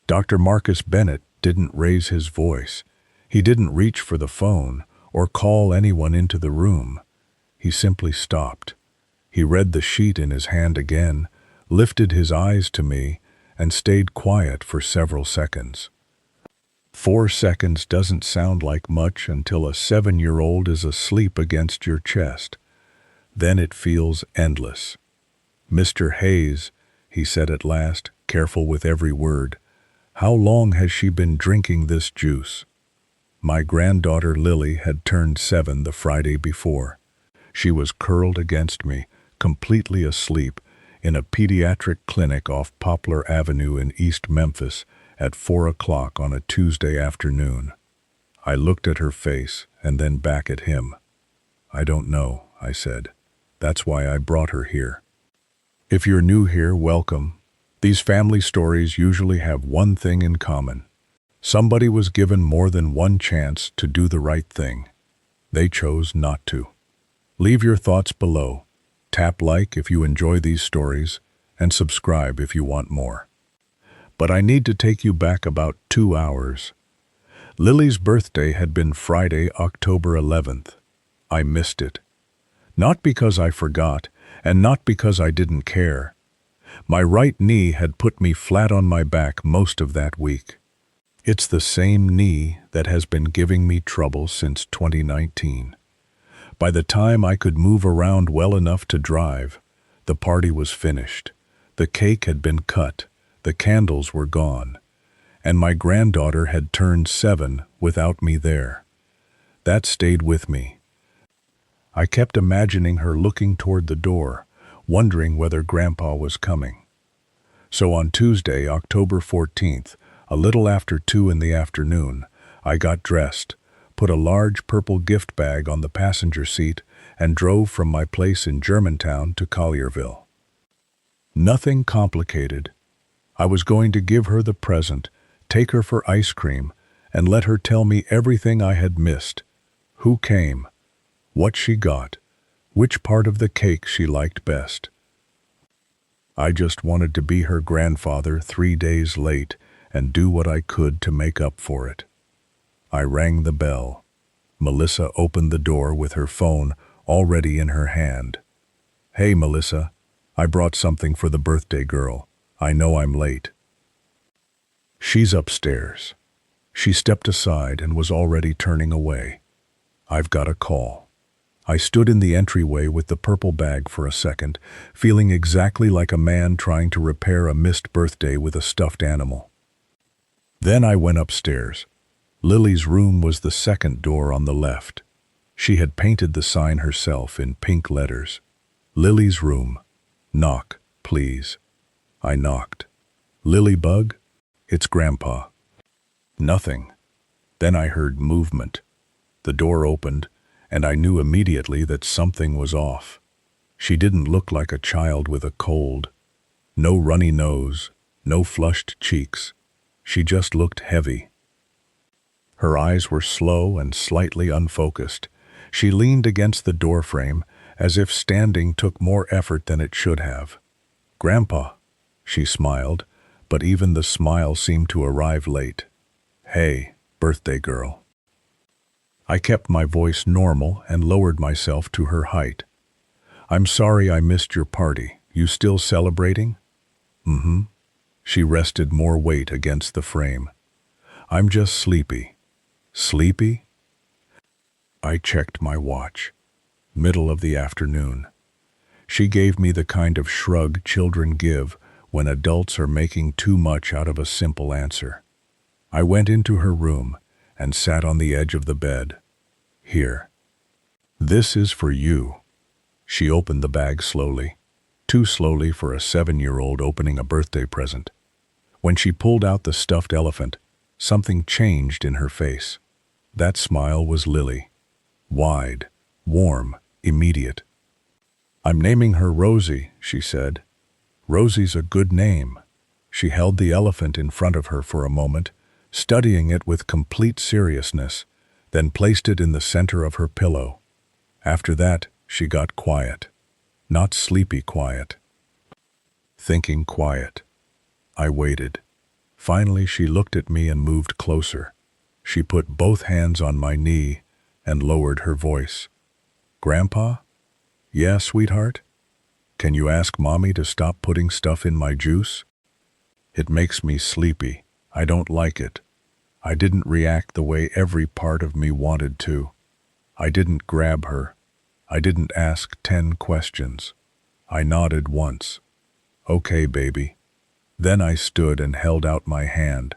Dr. Marcus Bennett didn't raise his voice. He didn't reach for the phone or call anyone into the room. He simply stopped. He read the sheet in his hand again, lifted his eyes to me, and stayed quiet for several seconds. 4 seconds doesn't sound like much until a 7-year-old is asleep against your chest. Then it feels endless. "Mr. Hayes," he said at last, careful with every word, "how long has she been drinking this juice?" My granddaughter Lily had turned 7 the Friday before. She was curled against me, completely asleep, in a pediatric clinic off Poplar Avenue in East Memphis at 4 o'clock on a Tuesday afternoon. I looked at her face and then back at him. "I don't know," I said. "That's why I brought her here." If you're new here, welcome. These family stories usually have one thing in common. Somebody was given more than one chance to do the right thing. They chose not to. Leave your thoughts below. Tap like if you enjoy these stories, and subscribe if you want more. But I need to take you back about 2 hours. Lily's birthday had been Friday, October 11th. I missed it. Not because I forgot, and not because I didn't care. My right knee had put me flat on my back most of that week. It's the same knee that has been giving me trouble since 2019. By the time I could move around well enough to drive, the party was finished. The cake had been cut, the candles were gone, and my granddaughter had turned 7 without me there. That stayed with me. I kept imagining her looking toward the door, wondering whether Grandpa was coming. So on Tuesday, October 14th, a little after 2 in the afternoon, I got dressed, put a large purple gift bag on the passenger seat, and drove from my place in Germantown to Collierville. Nothing complicated. I was going to give her the present, take her for ice cream, and let her tell me everything I had missed. Who came, what she got, which part of the cake she liked best. I just wanted to be her grandfather 3 days late and do what I could to make up for it. I rang the bell. Melissa opened the door with her phone already in her hand. "Hey, Melissa, I brought something for the birthday girl. I know I'm late." "She's upstairs." She stepped aside and was already turning away. "I've got a call." I stood in the entryway with the purple bag for a second, feeling exactly like a man trying to repair a missed birthday with a stuffed animal. Then I went upstairs. Lily's room was the second door on the left. She had painted the sign herself in pink letters. "Lily's room. Knock, please." I knocked. "Lilybug? It's Grandpa." Nothing. Then I heard movement. The door opened, and I knew immediately that something was off. She didn't look like a child with a cold. No runny nose, no flushed cheeks. She just looked heavy. Her eyes were slow and slightly unfocused. She leaned against the doorframe, as if standing took more effort than it should have. "Grandpa," she smiled, but even the smile seemed to arrive late. "Hey, birthday girl." I kept my voice normal and lowered myself to her height. "I'm sorry I missed your party. You still celebrating?" "Mm-hmm." She rested more weight against the frame. "I'm just sleepy." "Sleepy?" I checked my watch. Middle of the afternoon. She gave me the kind of shrug children give when adults are making too much out of a simple answer. I went into her room and sat on the edge of the bed. "Here. This is for you." She opened the bag slowly, too slowly for a 7-year-old opening a birthday present. When she pulled out the stuffed elephant, something changed in her face. That smile was Lily. Wide, warm, immediate. "I'm naming her Rosie," she said. "Rosie's a good name." She held the elephant in front of her for a moment, studying it with complete seriousness, then placed it in the center of her pillow. After that, she got quiet. Not sleepy quiet. Thinking quiet. I waited. Finally, she looked at me and moved closer. She put both hands on my knee and lowered her voice. "Grandpa?" "Yeah, sweetheart? Can you ask Mommy to stop putting stuff in my juice? It makes me sleepy. I don't like it." I didn't react the way every part of me wanted to. I didn't grab her. I didn't ask 10 questions. I nodded once. "Okay, baby." Then I stood and held out my hand.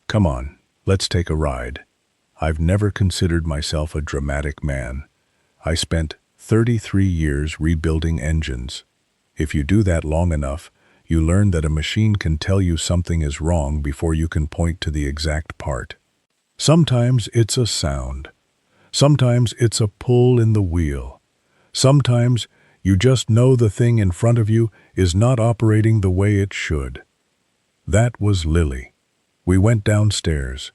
"Come on, let's take a ride." I've never considered myself a dramatic man. I spent 33 years rebuilding engines. If you do that long enough, you learn that a machine can tell you something is wrong before you can point to the exact part. Sometimes it's a sound. Sometimes it's a pull in the wheel. Sometimes you just know the thing in front of you is not operating the way it should. That was Lily. We went downstairs.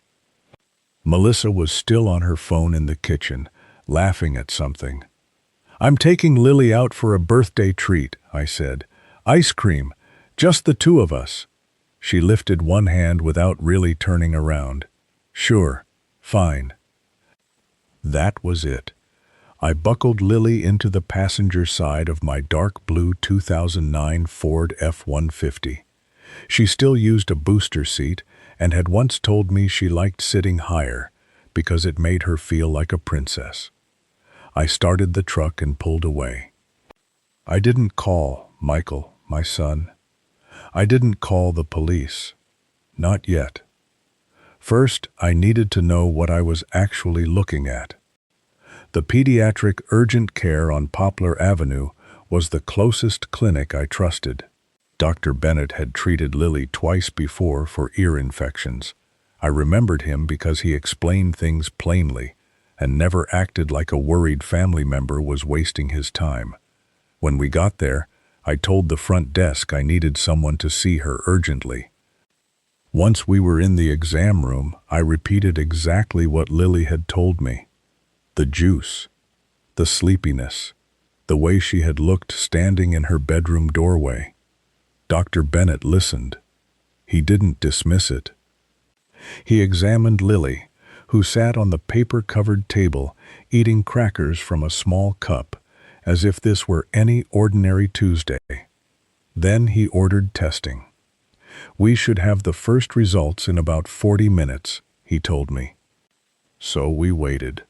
Melissa was still on her phone in the kitchen, laughing at something. "I'm taking Lily out for a birthday treat," I said. "Ice cream, just the two of us." She lifted one hand without really turning around. "Sure, fine." That was it. I buckled Lily into the passenger side of my dark blue 2009 Ford F-150. She still used a booster seat and had once told me she liked sitting higher because it made her feel like a princess. I started the truck and pulled away. I didn't call Michael, my son. I didn't call the police. Not yet. First, I needed to know what I was actually looking at. The pediatric urgent care on Poplar Avenue was the closest clinic I trusted. Dr. Bennett had treated Lily twice before for ear infections. I remembered him because he explained things plainly and never acted like a worried family member was wasting his time. When we got there, I told the front desk I needed someone to see her urgently. Once we were in the exam room, I repeated exactly what Lily had told me. The juice, the sleepiness, the way she had looked standing in her bedroom doorway. Dr. Bennett listened. He didn't dismiss it. He examined Lily, who sat on the paper-covered table eating crackers from a small cup, as if this were any ordinary Tuesday. Then he ordered testing. "We should have the first results in about 40 minutes, he told me. So we waited.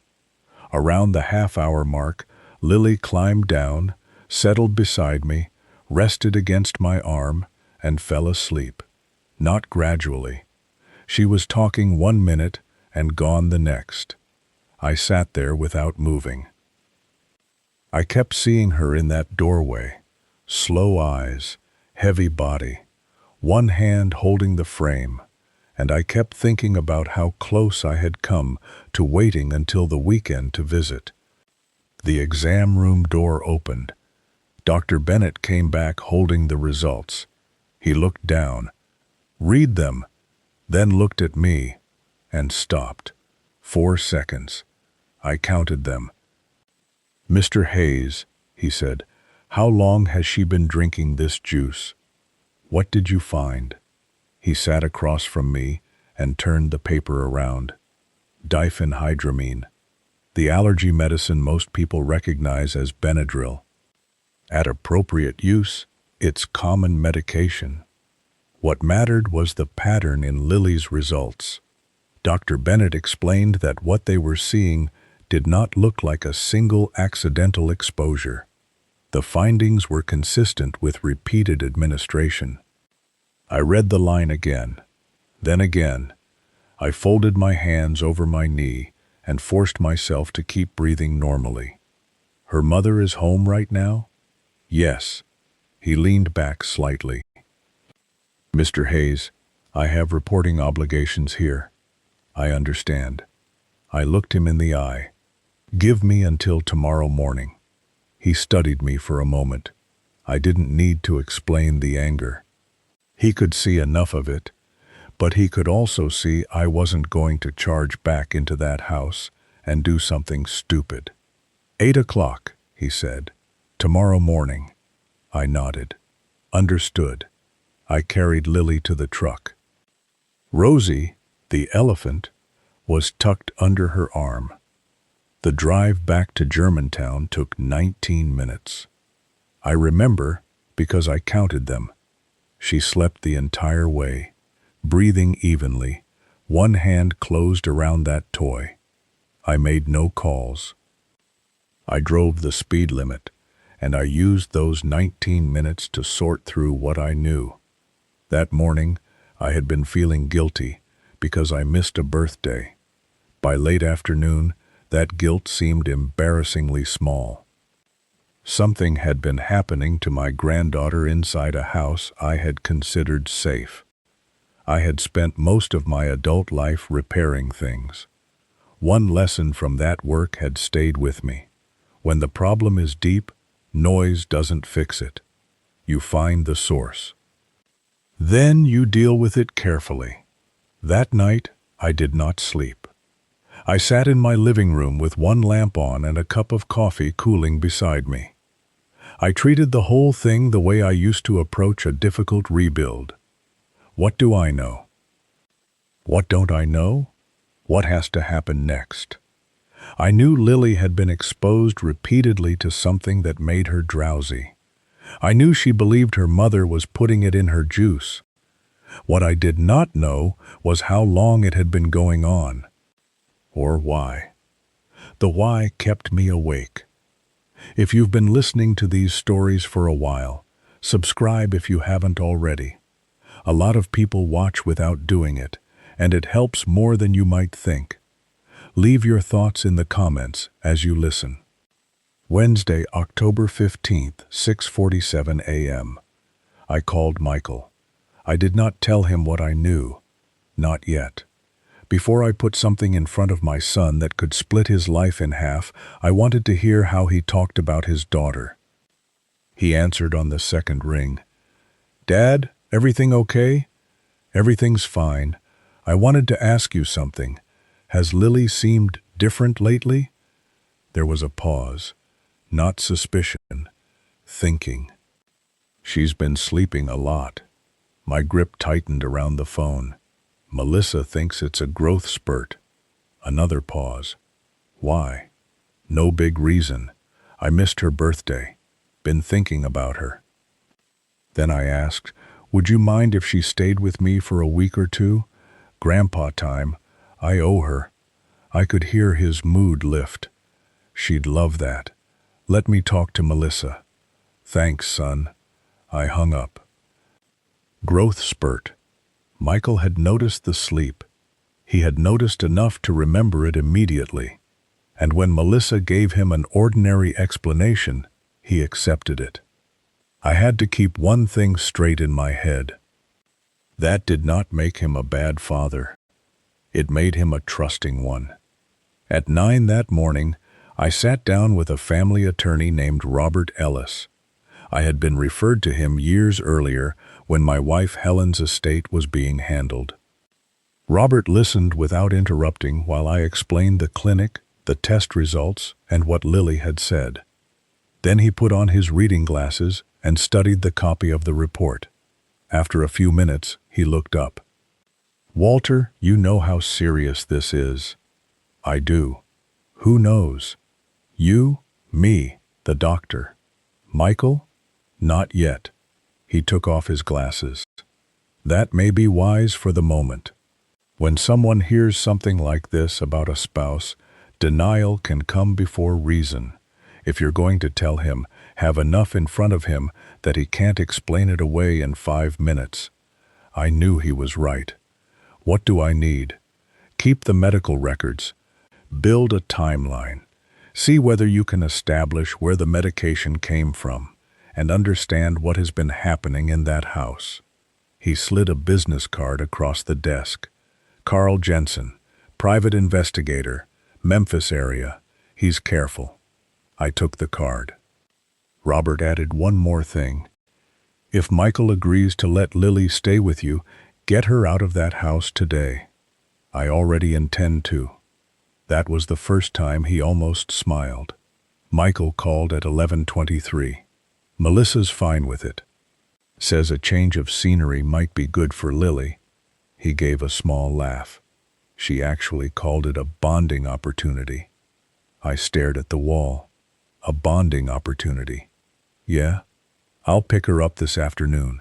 Around the half-hour mark, Lily climbed down, settled beside me, rested against my arm, and fell asleep. Not gradually. She was talking 1 minute and gone the next. I sat there without moving. I kept seeing her in that doorway. Slow eyes, heavy body, one hand holding the frame, and I kept thinking about how close I had come to waiting until the weekend to visit. The exam room door opened. Dr. Bennett came back holding the results. He looked down. "Read them," then looked at me and stopped. 4 seconds. I counted them. "Mr. Hayes," he said, "how long has she been drinking this juice? What did you find?" He sat across from me and turned the paper around. Diphenhydramine, the allergy medicine most people recognize as Benadryl. At appropriate use, it's common medication. What mattered was the pattern in Lily's results. Dr. Bennett explained that what they were seeing did not look like a single accidental exposure. The findings were consistent with repeated administration. I read the line again, then again. I folded my hands over my knee and forced myself to keep breathing normally. "Her mother is home right now?" "Yes." He leaned back slightly. "Mr. Hayes, I have reporting obligations here." "I understand." I looked him in the eye. "Give me until tomorrow morning." He studied me for a moment. I didn't need to explain the anger. He could see enough of it, but he could also see I wasn't going to charge back into that house and do something stupid. 8 o'clock, he said. "Tomorrow morning." I nodded. "Understood." I carried Lily to the truck. Rosie, the elephant, was tucked under her arm. The drive back to Germantown took 19 minutes. I remember because I counted them. She slept the entire way, breathing evenly, one hand closed around that toy. I made no calls. I drove the speed limit, and I used those 19 minutes to sort through what I knew. That morning, I had been feeling guilty because I missed a birthday. By late afternoon, that guilt seemed embarrassingly small. Something had been happening to my granddaughter inside a house I had considered safe. I had spent most of my adult life repairing things. One lesson from that work had stayed with me. When the problem is deep, noise doesn't fix it. You find the source. Then you deal with it carefully. That night, I did not sleep. I sat in my living room with one lamp on and a cup of coffee cooling beside me. I treated the whole thing the way I used to approach a difficult rebuild. What do I know? What don't I know? What has to happen next? I knew Lily had been exposed repeatedly to something that made her drowsy. I knew she believed her mother was putting it in her juice. What I did not know was how long it had been going on, or why. The why kept me awake. If you've been listening to these stories for a while, subscribe if you haven't already. A lot of people watch without doing it, and it helps more than you might think. Leave your thoughts in the comments as you listen. Wednesday, October 15th, 6:47 a.m. I called Michael. I did not tell him what I knew. Not yet. Before I put something in front of my son that could split his life in half, I wanted to hear how he talked about his daughter. He answered on the second ring. "Dad, everything okay?" "Everything's fine. I wanted to ask you something. Has Lily seemed different lately?" There was a pause. Not suspicion. Thinking. "She's been sleeping a lot." My grip tightened around the phone. "Melissa thinks it's a growth spurt." Another pause. "Why?" "No big reason. I missed her birthday. Been thinking about her." Then I asked, "Would you mind if she stayed with me for a week or two? Grandpa time. I owe her." I could hear his mood lift. "She'd love that. Let me talk to Melissa." "Thanks, son." I hung up. Growth spurt. Michael had noticed the sleep. He had noticed enough to remember it immediately. And when Melissa gave him an ordinary explanation, he accepted it. I had to keep one thing straight in my head. That did not make him a bad father. It made him a trusting one. At 9 that morning, I sat down with a family attorney named Robert Ellis. I had been referred to him years earlier when my wife Helen's estate was being handled. Robert listened without interrupting while I explained the clinic, the test results, and what Lily had said. Then he put on his reading glasses and studied the copy of the report. After a few minutes, he looked up. "Walter, you know how serious this is." "I do." "Who knows?" "You, me, the doctor." "Michael?" "Not yet." He took off his glasses. "That may be wise for the moment. When someone hears something like this about a spouse, denial can come before reason. If you're going to tell him, have enough in front of him that he can't explain it away in 5 minutes." I knew he was right. What do I need? Keep the medical records. Build a timeline. See whether you can establish where the medication came from and understand what has been happening in that house. He slid a business card across the desk. "Carl Jensen, private investigator, Memphis area. He's careful." I took the card. Robert added one more thing. "If Michael agrees to let Lily stay with you, get her out of that house today." "I already intend to." That was the first time he almost smiled. Michael called at 11:23. "Melissa's fine with it. Says a change of scenery might be good for Lily." He gave a small laugh. She actually called it a bonding opportunity. I stared at the wall. A bonding opportunity. Yeah, I'll pick her up this afternoon.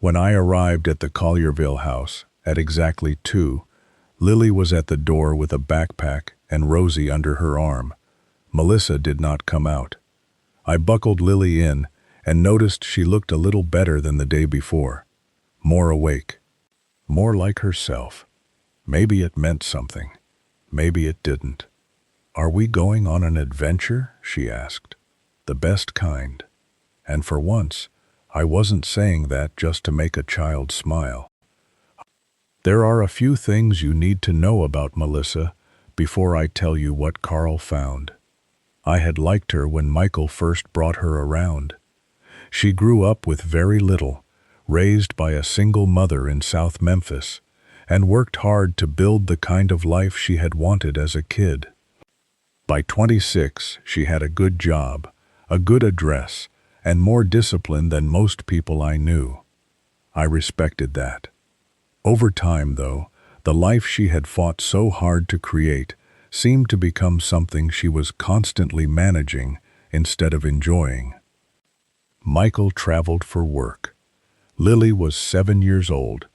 When I arrived at the Collierville house at exactly 2, Lily was at the door with a backpack and Rosie under her arm. Melissa did not come out. I buckled Lily in and noticed she looked a little better than the day before. More awake. More like herself. Maybe it meant something. Maybe it didn't. "Are we going on an adventure?" she asked. "The best kind." And for once, I wasn't saying that just to make a child smile. There are a few things you need to know about Melissa before I tell you what Carl found. I had liked her when Michael first brought her around. She grew up with very little, raised by a single mother in South Memphis, and worked hard to build the kind of life she had wanted as a kid. By 26, she had a good job, a good address, and more discipline than most people I knew. I respected that. Over time, though, the life she had fought so hard to create seemed to become something she was constantly managing instead of enjoying. Michael traveled for work. Lily was 7 years old,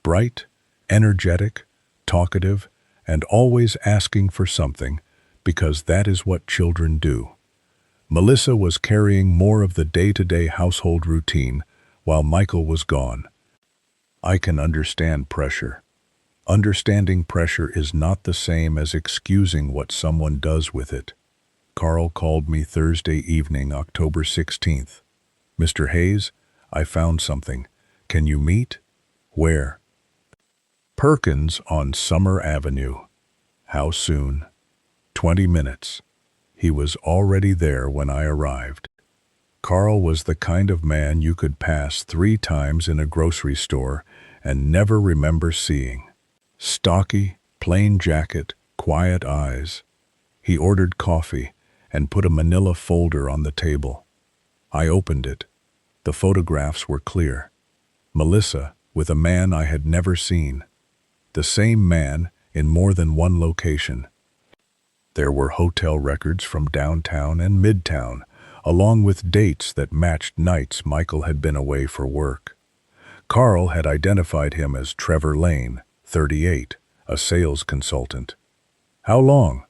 bright, energetic, talkative, and always asking for something, because that is what children do. Melissa was carrying more of the day-to-day household routine while Michael was gone. I can understand pressure. Understanding pressure is not the same as excusing what someone does with it. Carl called me Thursday evening, October 16th. "Mr. Hayes, I found something. Can you meet?" "Where?" "Perkins on Summer Avenue." "How soon?" 20 minutes. He was already there when I arrived. Carl was the kind of man you could pass 3 times in a grocery store and never remember seeing. Stocky, plain jacket, quiet eyes. He ordered coffee and put a manila folder on the table. I opened it. The photographs were clear. Melissa with a man I had never seen. The same man in more than one location. There were hotel records from downtown and midtown, along with dates that matched nights Michael had been away for work. Carl had identified him as Trevor Lane, 38, a sales consultant. "How long?"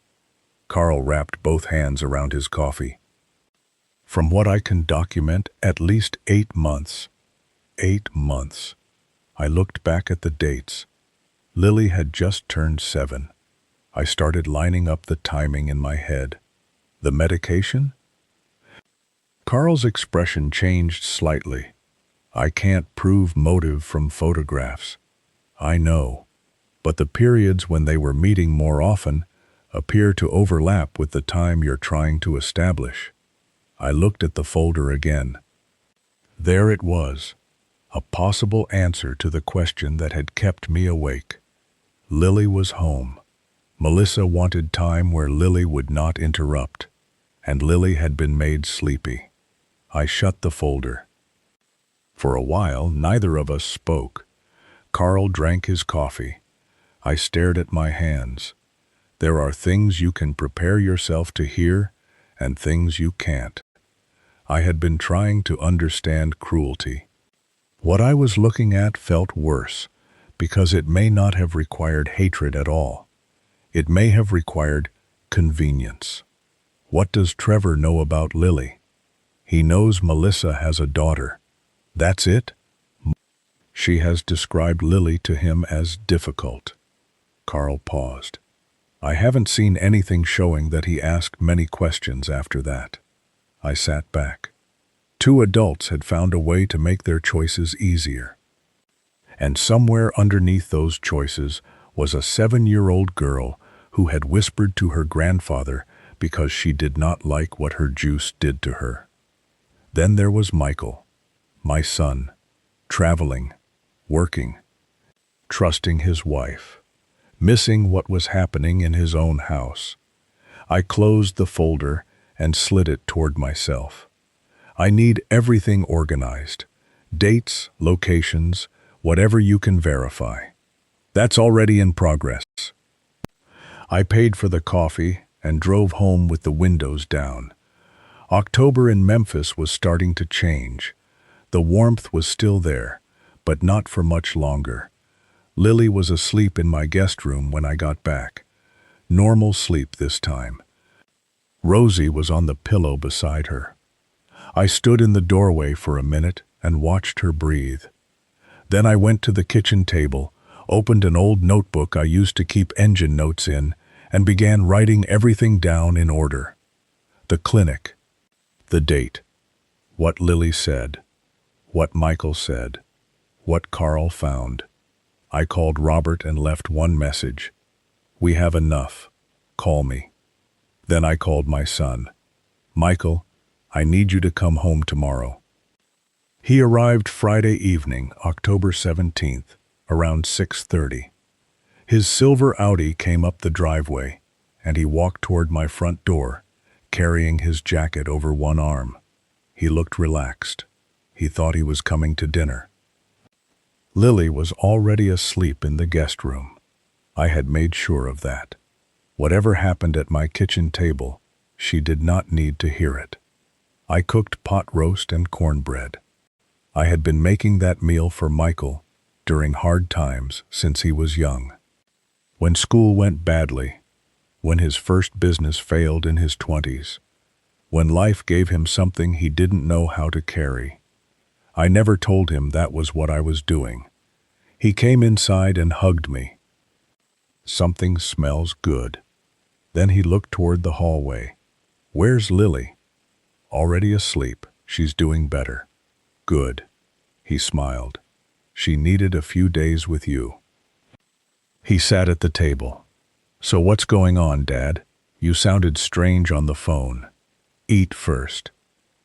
Carl wrapped both hands around his coffee. "From what I can document, at least 8 months. 8 months. I looked back at the dates. Lily had just turned 7. I started lining up the timing in my head. The medication? Carl's expression changed slightly. "I can't prove motive from photographs." "I know, but the periods when they were meeting more often appear to overlap with the time you're trying to establish." I looked at the folder again. There it was, a possible answer to the question that had kept me awake. Lily was home. Melissa wanted time where Lily would not interrupt, and Lily had been made sleepy. I shut the folder. For a while, neither of us spoke. Carl drank his coffee. I stared at my hands. There are things you can prepare yourself to hear, and things you can't. I had been trying to understand cruelty. What I was looking at felt worse, because it may not have required hatred at all. It may have required convenience. What does Trevor know about Lily? He knows Melissa has a daughter. That's it? She has described Lily to him as difficult. Carl paused. I haven't seen anything showing that he asked many questions after that. I sat back. 2 adults had found a way to make their choices easier. And somewhere underneath those choices was a 7-year-old girl who had whispered to her grandfather because she did not like what her juice did to her. Then there was Michael, my son, traveling, working, trusting his wife, missing what was happening in his own house. I closed the folder and slid it toward myself. I need everything organized. Dates, locations, Whatever you can verify. That's already in progress. I paid for the coffee and drove home with the windows down. October in Memphis was starting to change. The warmth was still there, but not for much longer. Lily was asleep in my guest room when I got back. Normal sleep this time. Rosie was on the pillow beside her. I stood in the doorway for a minute and watched her breathe. Then I went to the kitchen table, opened an old notebook I used to keep engine notes in, and began writing everything down in order. The clinic, the date, what Lily said, what Michael said, what Carl found. I called Robert and left one message. We have enough. Call me. Then I called my son. Michael, I need you to come home tomorrow. He arrived Friday evening, October 17th, around 6:30. His silver Audi came up the driveway, and he walked toward my front door, carrying his jacket over one arm. He looked relaxed. He thought he was coming to dinner. Lily was already asleep in the guest room. I had made sure of that. Whatever happened at my kitchen table, she did not need to hear it. I cooked pot roast and cornbread. I had been making that meal for Michael during hard times since he was young. When school went badly, when his first business failed in his 20s, when life gave him something he didn't know how to carry. I never told him that was what I was doing. He came inside and hugged me. Something smells good. Then he looked toward the hallway. Where's Lily? Already asleep. She's doing better. Good. He smiled. She needed a few days with you. He sat at the table. So what's going on, Dad? You sounded strange on the phone. Eat first.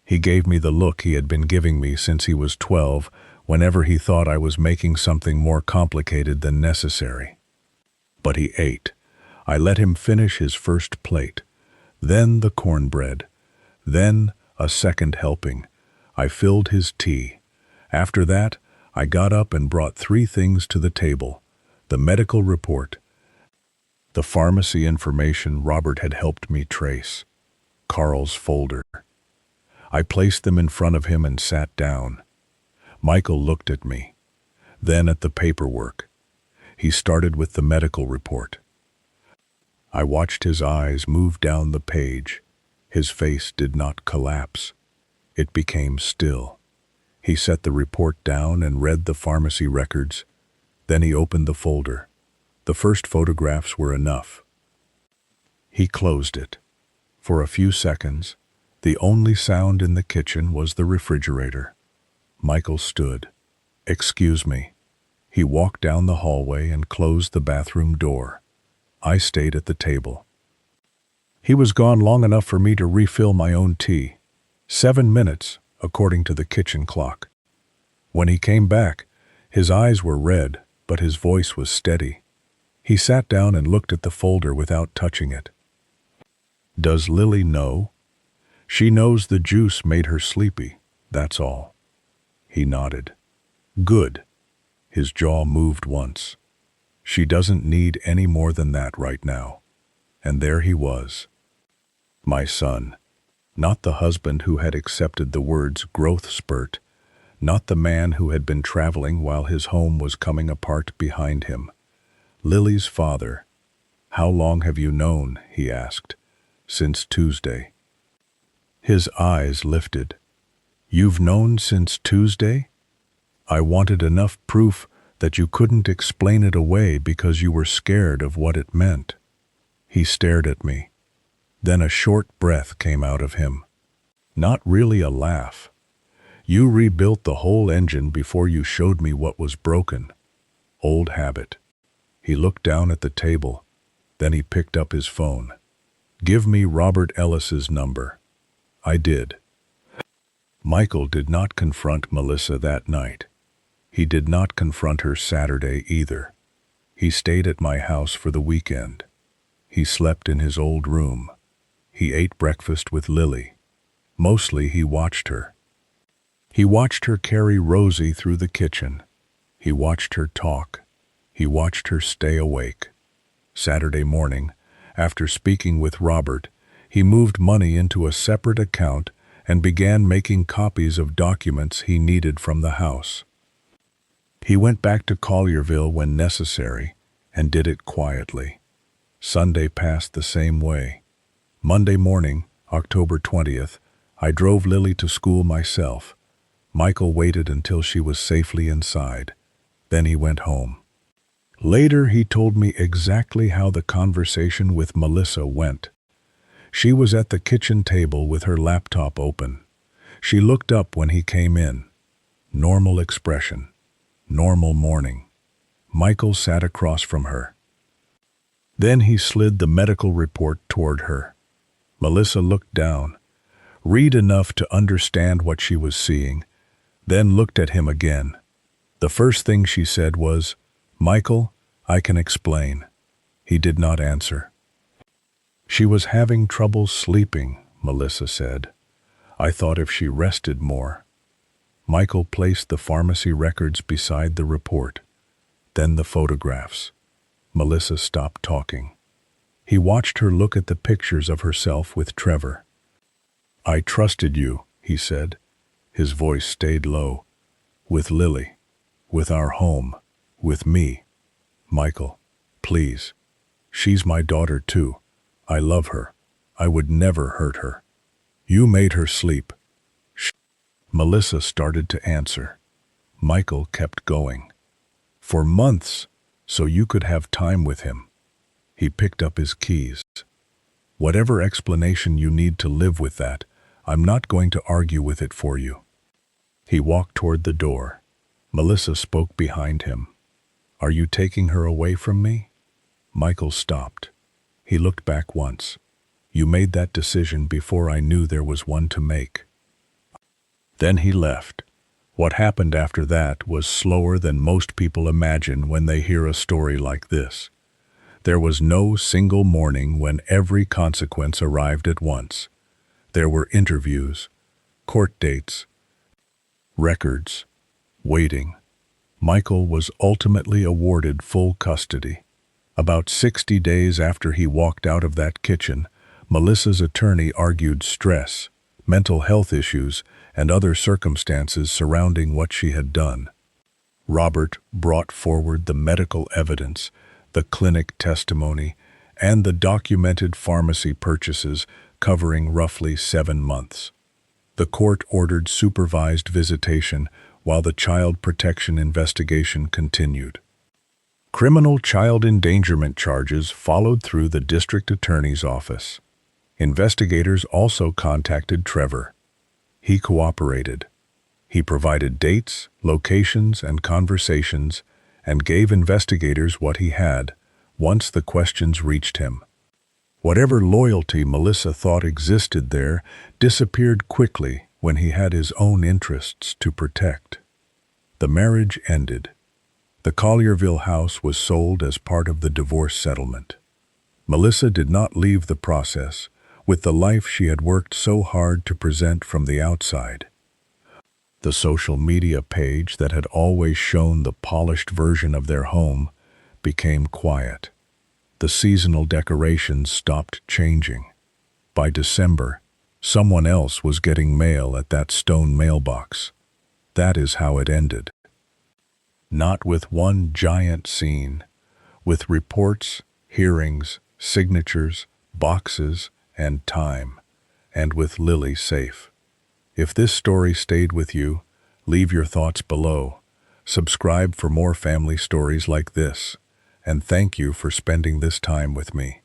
He gave me the look he had been giving me since he was 12, whenever he thought I was making something more complicated than necessary. But he ate. I let him finish his first plate, then the cornbread, then a second helping. I filled his tea. After that, I got up and brought 3 things to the table: the medical report, the pharmacy information Robert had helped me trace, Carl's folder. I placed them in front of him and sat down. Michael looked at me, then at the paperwork. He started with the medical report. I watched his eyes move down the page. His face did not collapse. It became still. He set the report down and read the pharmacy records. Then he opened the folder. The first photographs were enough. He closed it. For a few seconds, the only sound in the kitchen was the refrigerator. Michael stood. Excuse me. He walked down the hallway and closed the bathroom door. I stayed at the table. He was gone long enough for me to refill my own tea. 7 minutes, according to the kitchen clock. When he came back, his eyes were red, but his voice was steady. He sat down and looked at the folder without touching it. Does Lily know? She knows the juice made her sleepy, that's all. He nodded. Good. His jaw moved once. She doesn't need any more than that right now. And there he was. My son. Not the husband who had accepted the words growth spurt. Not the man who had been traveling while his home was coming apart behind him. Lily's father. How long have you known? He asked. Since Tuesday. His eyes lifted. You've known since Tuesday? I wanted enough proof that you couldn't explain it away because you were scared of what it meant. He stared at me. Then a short breath came out of him. Not really a laugh. You rebuilt the whole engine before you showed me what was broken. Old habit. He looked down at the table. Then he picked up his phone. Give me Robert Ellis's number. I did. Michael did not confront Melissa that night. He did not confront her Saturday either. He stayed at my house for the weekend. He slept in his old room. He ate breakfast with Lily. Mostly he watched her. He watched her carry Rosie through the kitchen. He watched her talk. He watched her stay awake. Saturday morning, after speaking with Robert, he moved money into a separate account and began making copies of documents he needed from the house. He went back to Collierville when necessary and did it quietly. Sunday passed the same way. Monday morning, October 20th, I drove Lily to school myself. Michael waited until she was safely inside. Then he went home. Later, he told me exactly how the conversation with Melissa went. She was at the kitchen table with her laptop open. She looked up when he came in. Normal expression. Normal morning. Michael sat across from her. Then he slid the medical report toward her. Melissa looked down, read enough to understand what she was seeing, then looked at him again. The first thing she said was, "Michael, I can explain." He did not answer. "She was having trouble sleeping," Melissa said. "I thought if she rested more." Michael placed the pharmacy records beside the report, then the photographs. Melissa stopped talking. He watched her look at the pictures of herself with Trevor. "I trusted you," he said. His voice stayed low. "With Lily, with our home, with me. Michael, please. She's my daughter too. I love her. I would never hurt her. You made her sleep." Melissa started to answer. Michael kept going. "For months, so you could have time with him." He picked up his keys. "Whatever explanation you need to live with that, I'm not going to argue with it for you." He walked toward the door. Melissa spoke behind him. "Are you taking her away from me?" Michael stopped. He looked back once. "You made that decision before I knew there was one to make." Then he left. What happened after that was slower than most people imagine when they hear a story like this. There was no single morning when every consequence arrived at once. There were interviews, court dates, records, waiting. Michael was ultimately awarded full custody. About 60 days after he walked out of that kitchen, Melissa's attorney argued stress, mental health issues, and other circumstances surrounding what she had done. Robert brought forward the medical evidence, the clinic testimony, and the documented pharmacy purchases covering roughly 7 months. The court ordered supervised visitation while the child protection investigation continued. Criminal child endangerment charges followed through the district attorney's office. Investigators also contacted Trevor. He cooperated. He provided dates, locations, and conversations, and gave investigators what he had, once the questions reached him. Whatever loyalty Melissa thought existed there disappeared quickly when he had his own interests to protect. The marriage ended. The Collierville house was sold as part of the divorce settlement. Melissa did not leave the process, with the life she had worked so hard to present from the outside. The social media page that had always shown the polished version of their home became quiet. The seasonal decorations stopped changing. By December, someone else was getting mail at that stone mailbox. That is how it ended. Not with one giant scene, with reports, hearings, signatures, boxes, and time, and with Lily safe. If this story stayed with you, leave your thoughts below. Subscribe for more family stories like this, and thank you for spending this time with me.